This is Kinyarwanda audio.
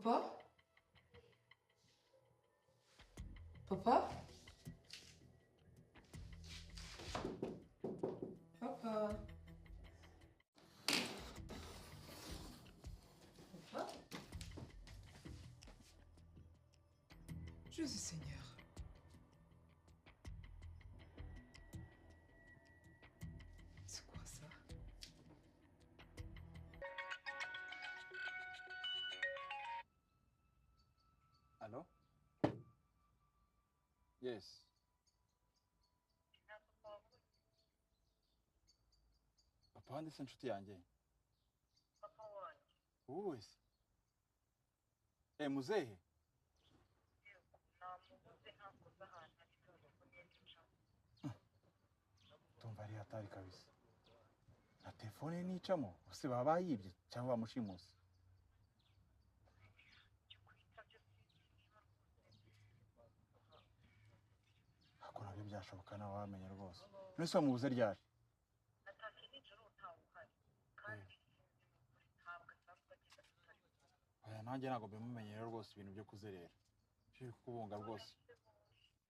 Papa? Papa? Papa? Papa? Jésus Seigneur. C'est quoi ça? Allô? Yes. Papa wande se nshuti yanjye? Papa wanjye Wowe se? Muzehe? yego namubuze ntakoze ahantu ari telefone ye nicamo. Tumva ari hatari kabisa. Na telefone ye nicamo? Bose baba bayibye cyangwa bamushimuse? Icyo kuyitabye sinzi niba Ako nabyo byashoboka nawe wamenye rwose. Nese wamubuze ryari? natashye nijoro ntawe uhari kandi sinzi n'ukuri ntabwo asanzwe agenda tutari. Oya nanjye ntabwo bimumenyera rwose ibintu byo kuzerera. Biri kukubunga rwose.